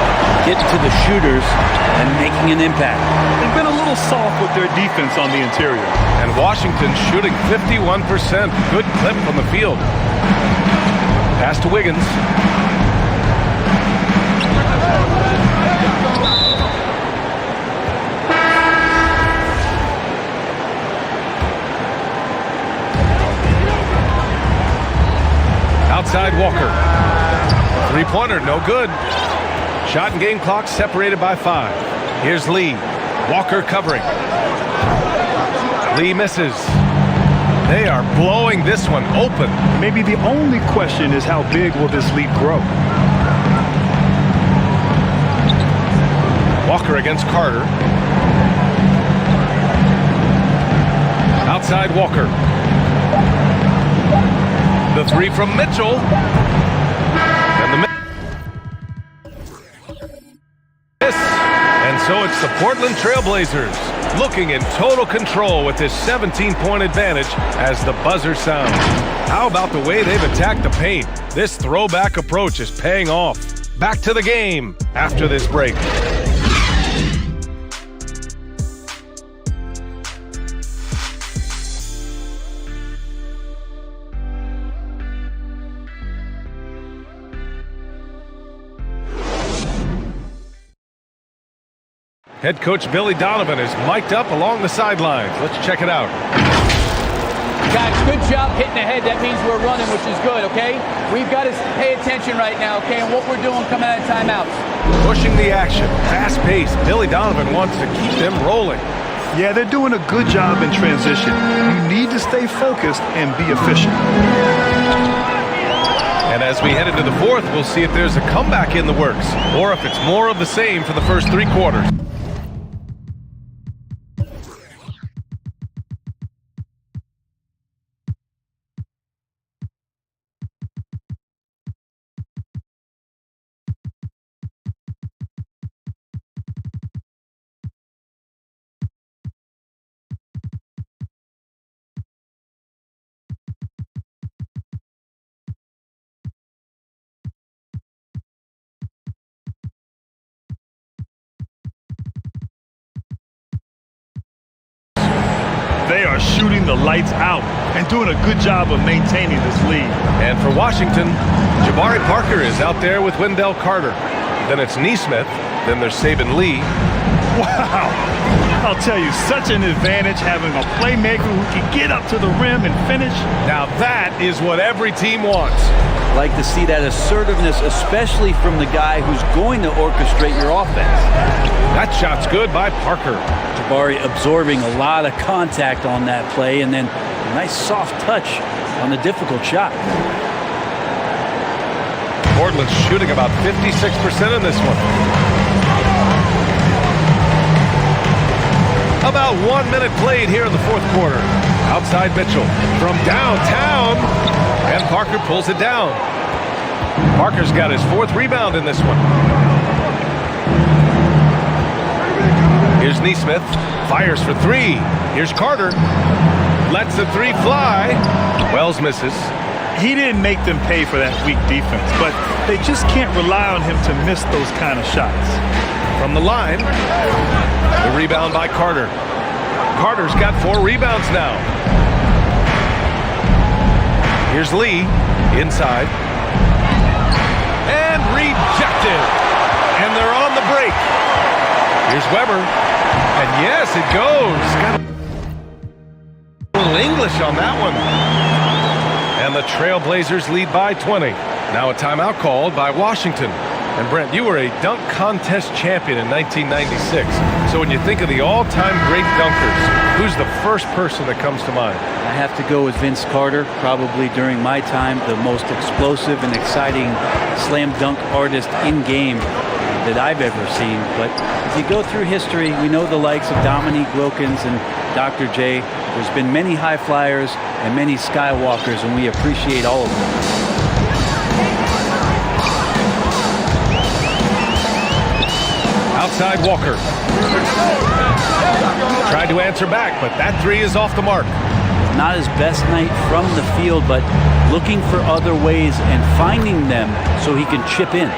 getting to the shooters and making an impact.
They've been a little soft with their defense on the interior.
And Washington shooting 51%. Good clip from the field. Pass to Wiggins. Outside Walker. Three-pointer, no good. Shot and game clock separated by 5. Here's Lee. Walker covering. Lee misses. They are blowing this one open.
Maybe the only question is how big will this lead grow?
Walker against Carter. Outside Walker. The 3 from Mitchell. And the miss. And so it's the Portland Trailblazers looking in total control with this 17-point advantage as the buzzer sounds. How about the way they've attacked the paint? This throwback approach is paying off. Back to the game after this break. Head coach Billy Donovan is mic'd up along the sidelines. Let's check it out.
Guys, good job hitting ahead. That means we're running, which is good, okay? We've got to pay attention right now, okay, and what we're doing coming out of timeouts.
Pushing the action, fast pace. Billy Donovan wants to keep them rolling.
Yeah, they're doing a good job in transition. You need to stay focused and be efficient.
And as we head into the fourth, we'll see if there's a comeback in the works or if it's more of the same for the first 3 quarters.
They are shooting the lights out and doing a good job of maintaining this lead.
And for Washington, Jabari Parker is out there with Wendell Carter. Then it's Nesmith. Then there's Saben Lee.
Wow. I'll tell you, such an advantage having a playmaker who can get up to the rim and finish.
Now that is what every team wants.
Like to see that assertiveness, especially from the guy who's going to orchestrate your offense.
That shot's good by Parker.
Jabari absorbing a lot of contact on that play, and then a nice soft touch on the difficult shot.
Portland's shooting about 56% in this one. About 1 minute played here in the fourth quarter. Outside Mitchell from downtown, and Parker pulls it down. Parker's got his fourth rebound in this one. Here's Nesmith, fires for three. Here's Carter, lets the three fly. Wells misses.
He didn't make them pay for that weak defense, but they just can't rely on him to miss those kind of shots.
From the line, the rebound by Carter. Carter's got 4 rebounds now. Here's Lee, inside. And rejected. And they're on the break. Here's Weber. And yes, it goes. Got a little English on that one. And the Trailblazers lead by 20. Now a timeout called by Washington. And Brent, you were a dunk contest champion in 1996. So when you think of the all-time great dunkers, who's the first person that comes to mind?
I have to go with Vince Carter, probably during my time the most explosive and exciting slam dunk artist in game that I've ever seen. But if you go through history, we know the likes of Dominique Wilkins and Dr. J. There's been many high flyers and many skywalkers, and we appreciate all of them.
Outside Walker. Tried to answer back, but that three is off the mark.
Not his best night from the field, but looking for other ways and finding them so he can chip in.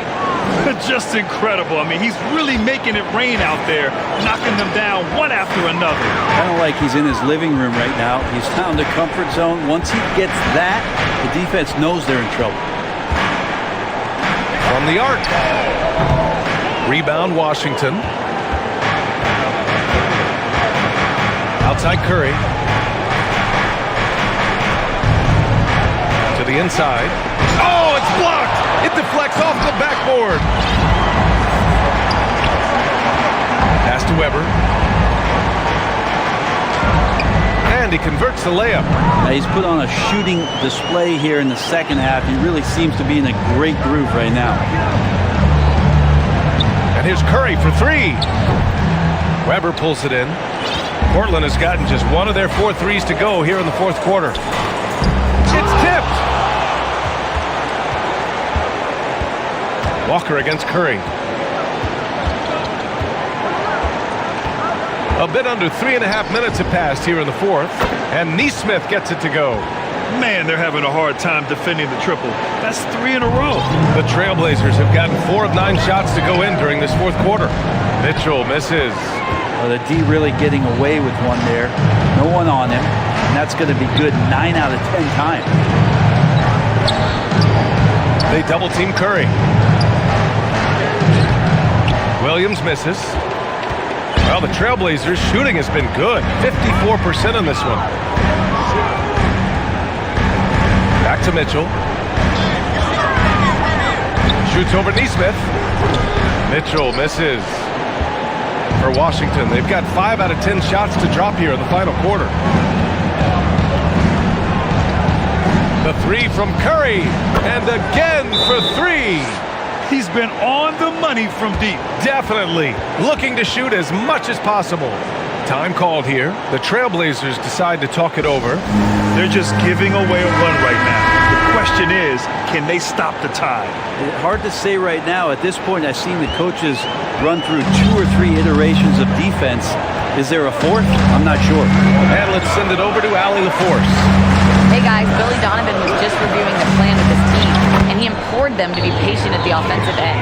Just incredible. I mean, he's really making it rain out there, knocking them down one after another.
Kind of like he's in his living room right now. He's found a comfort zone. Once he gets that, the defense knows they're in trouble.
From the arc. Rebound Washington. Outside Curry. To the inside. Oh, it's blocked! It deflects off the backboard. Pass to Weber. And he converts the layup.
Now he's put on a shooting display here in the second half. He really seems to be in a great groove right now.
And here's Curry for three. Weber pulls it in. Portland has gotten just one of their 4 threes to go here in the fourth quarter. It's tipped. Walker against Curry. A bit under 3.5 minutes have passed here in the fourth, and Nesmith gets it to go.
Man, they're having a hard time defending the triple. That's 3 in a row.
The Trailblazers have gotten 4 of 9 shots to go in during this fourth quarter. Mitchell misses.
Well, the D really getting away with one there. No one on him, and that's going to be good 9 out of 10 times.
They double team Curry. Williams misses. Well, the Trailblazers' shooting has been good. 54% on this one. Back to Mitchell. Shoots over Nesmith. Mitchell misses. For Washington, they've got 5 out of 10 shots to drop here in the final quarter. The three from Curry, and again for 3.
He's been on the money from deep.
Definitely looking to shoot as much as possible. Time called here. The Trailblazers decide to talk it over.
They're just giving away a run right now. The question is, can they stop the tide?
Hard to say right now. At this point, I've seen the coaches run through 2 or 3 iterations of defense. Is there a fourth? I'm not sure.
And let's send it over to Allie LaForce.
Hey guys, Billy Donovan was just reviewing the plan with his team, and he implored them to be patient at the offensive end.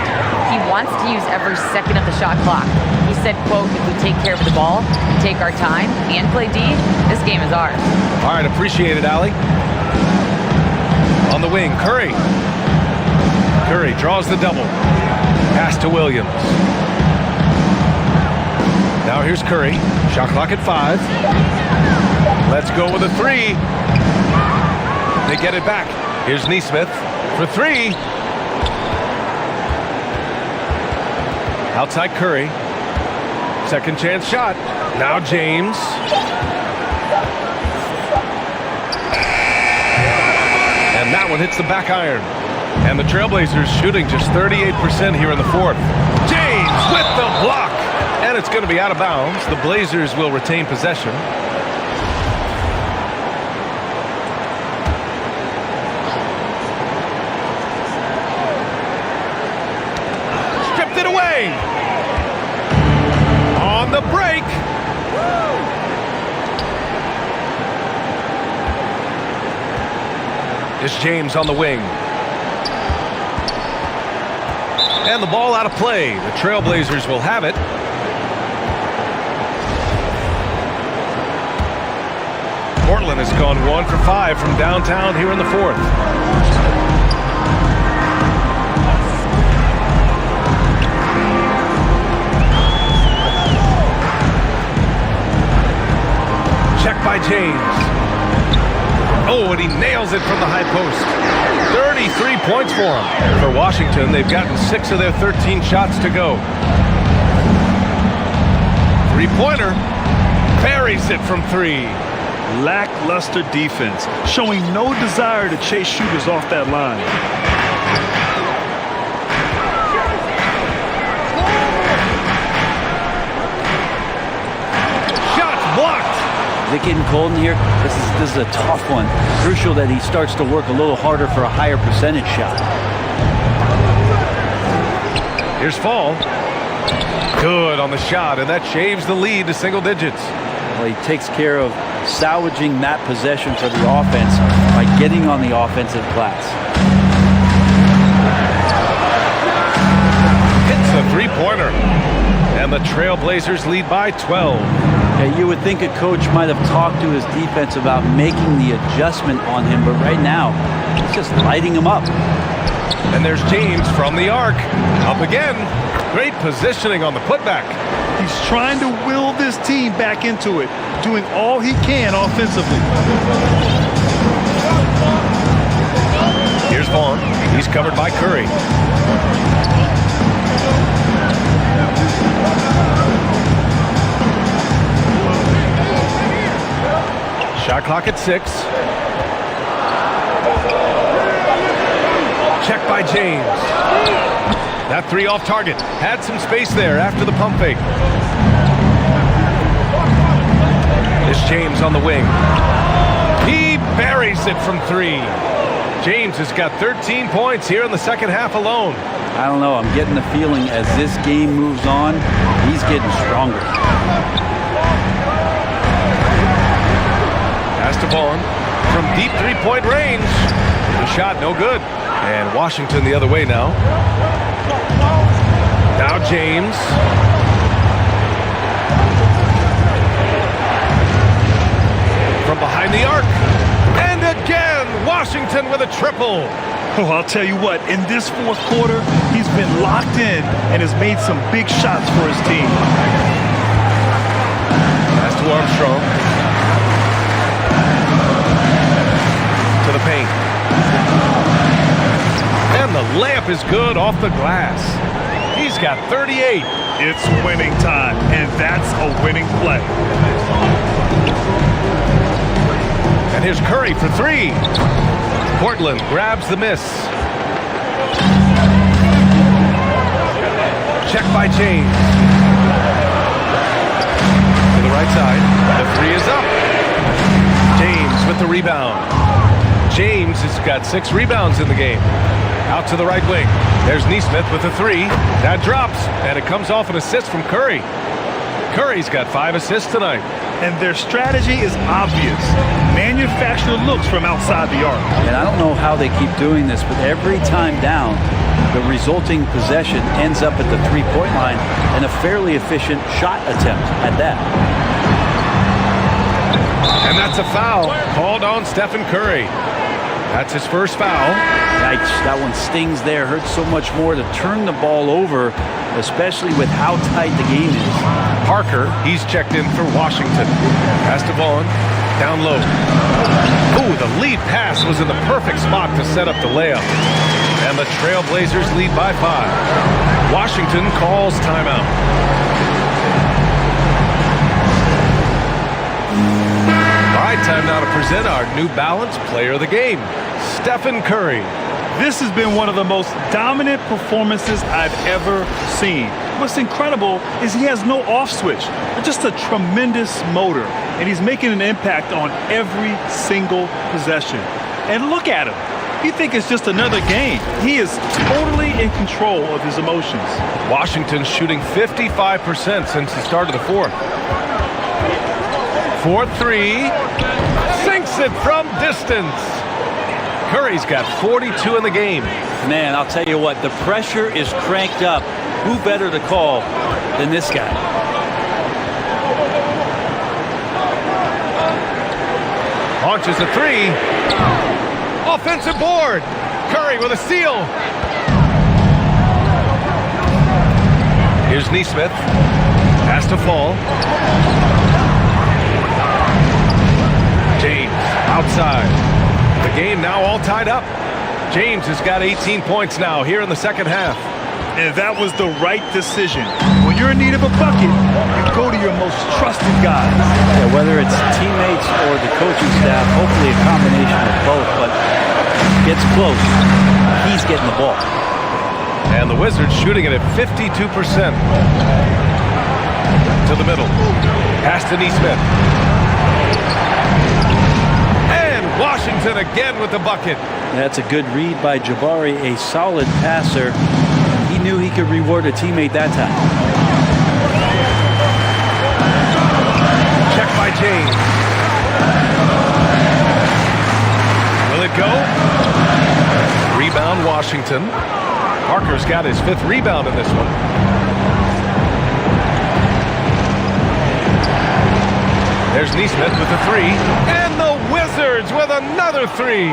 He wants to use every second of the shot clock. He said, quote, if we take care of the ball, take our time, and play D, this game is ours.
All right, appreciate it, Allie. On the wing, Curry. Curry draws the double. Pass to Williams. Now here's Curry. Shot clock at 5. Let's go with a 3. They get it back. Here's Nesmith for 3. Outside Curry. Second chance shot. Now James. And that one hits the back iron. And the Trailblazers shooting just 38% here in the fourth. James with the block. And it's going to be out of bounds. The Blazers will retain possession. Stripped it away. On the break. It's James on the wing. And the ball out of play. The Trailblazers will have it. Portland has gone 1 for 5 from downtown here in the fourth. Check by James. Oh, and he nails it from the high post. 33 points for him. For Washington, they've gotten 6 of their 13 shots to go. Three-pointer. Buries it from 3.
Lackluster defense, showing no desire to chase shooters off that line.
Shot blocked.
Is it getting cold in here? This is a tough one. Crucial that he starts to work a little harder for a higher percentage shot.
Here's Fall. Good on the shot, and that shaves the lead to single digits.
Well, he takes care of salvaging that possession for the offense by getting on the offensive glass.
Hits a three-pointer. And the Trailblazers lead by 12.
Yeah, you would think a coach might have talked to his defense about making the adjustment on him, but right now, he's just lighting him up.
And there's James from the arc. Up again. Great positioning on the putback.
He's trying to will this team back into it, doing all he can offensively.
Here's Vaughn. He's covered by Curry. Shot clock at 6. Check by James. That 3 off target. Had some space there after the pump fake. It's James on the wing. He buries it from 3. James has got 13 points here in the second half alone.
I don't know. I'm getting the feeling as this game moves on, he's getting stronger.
Pass to Vaughn from deep three-point range. The shot no good. And Washington the other way now. Now James. From behind the arc. And again, Washington with a triple.
Oh, I'll tell you what, in this fourth quarter, he's been locked in and has made some big shots for his team.
Pass to Armstrong. To the paint. And the layup is good off the glass. He's got 38.
It's winning time, and that's a winning play.
And here's Curry for 3. Portland grabs the miss. Check by James. To the right side. The 3 is up. James with the rebound. James has got 6 rebounds in the game. Out to the right wing. There's Nesmith with the 3. That drops, and it comes off an assist from Curry. Curry's got 5 assists tonight.
And their strategy is obvious. Manufacture looks from outside the arc.
And I don't know how they keep doing this, but every time down, the resulting possession ends up at the three-point line and a fairly efficient shot attempt at that.
And that's a foul called on Stephen Curry. That's his first foul.
Yikes, that one stings there. Hurts so much more to turn the ball over, especially with how tight the game is.
Parker, he's checked in for Washington. Pass to Vaughn, down low. Ooh, the lead pass was in the perfect spot to set up the layup. And the Trailblazers lead by 5. Washington calls timeout. All right, time now to present our New Balance Player of the Game, Stephen Curry.
This has been one of the most dominant performances I've ever seen. what's incredible is he has no off switch. Just a tremendous motor, and he's making an impact on every single possession. And look at him. You think it's just another game. He is totally in control of his emotions.
Washington's shooting 55% since the start of the fourth. 4-3. Sinks it from distance. Curry's got 42 in the game.
Man, I'll tell you what, the pressure is cranked up. Who better to call than this guy?
Launches a three. Offensive board. Curry with a steal. Here's Nesmith. Has to fall. James outside. The game now all tied up. James has got 18 points now here in the second half.
And that was the right decision. When you're in need of a bucket, you go to your most trusted guys.
Yeah, whether it's teammates or the coaching staff, hopefully a combination of both, but gets close. He's getting the ball.
And the Wizards shooting it at 52%. To the middle. Pass to Nesmith. And Washington again with the bucket.
That's a good read by Jabari, a solid passer. He knew he could reward a teammate that time.
Check by James. Will it go? Rebound Washington. Parker's got his 5th rebound in this one. There's Nesmith with the 3. And the Wizards with another 3.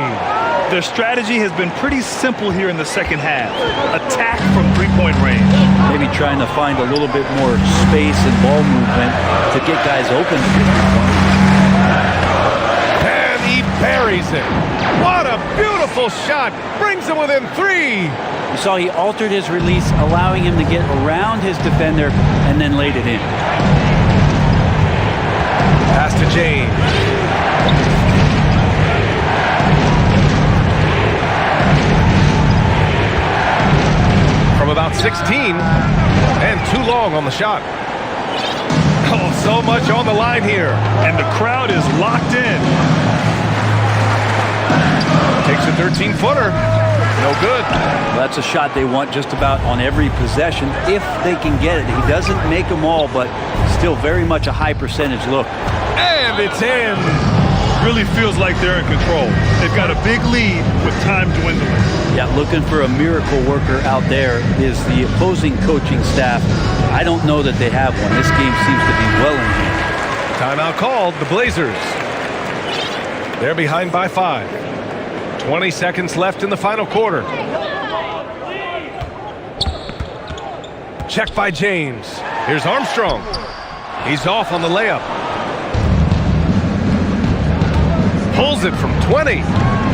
Their strategy has been pretty simple here in the second half. Attack from three-point range.
Maybe trying to find a little bit more space and ball movement to get guys open.
And he buries it. What a beautiful shot. Brings him within 3.
You saw he altered his release, allowing him to get around his defender and then laid it in.
Pass to James. From about 16 and too long on the shot. Oh, so much on the line here.
And the crowd is locked in.
Takes a 13-footer. No good.
Well, that's a shot they want just about on every possession if they can get it. He doesn't make them all, but still very much a high percentage look.
And it's in.
Really feels like they're in control. They've got a big lead with time dwindling.
Yeah, looking for a miracle worker out there is the opposing coaching staff. I don't know that they have one. This game seems to be well in hand.
Timeout called. The Blazers. They're behind by 5. 20 seconds left in the final quarter. Check by James. Here's Armstrong. He's off on the layup. Pulls it from 20.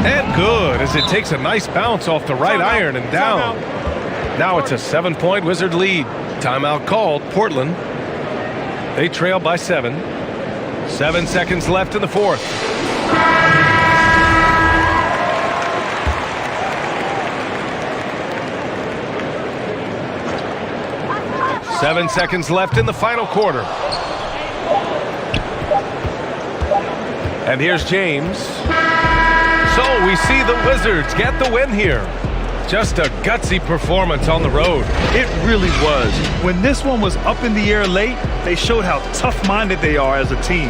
And good as it takes a nice bounce off the right iron and down. Now it's a 7-point Wizard lead. Timeout called. Portland. They trail by 7. 7 seconds left in the fourth. Seven seconds left in the final quarter. And here's James. So we see the Wizards get the win here. Just a gutsy performance on the road.
It really was. When this one was up in the air late, they showed how tough-minded they are as a team.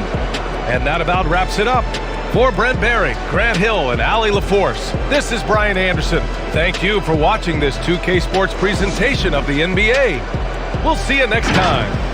And that about wraps it up. For Brent Barry, Grant Hill, and Allie LaForce, this is Brian Anderson. Thank you for watching this 2K Sports presentation of the NBA. We'll see you next time.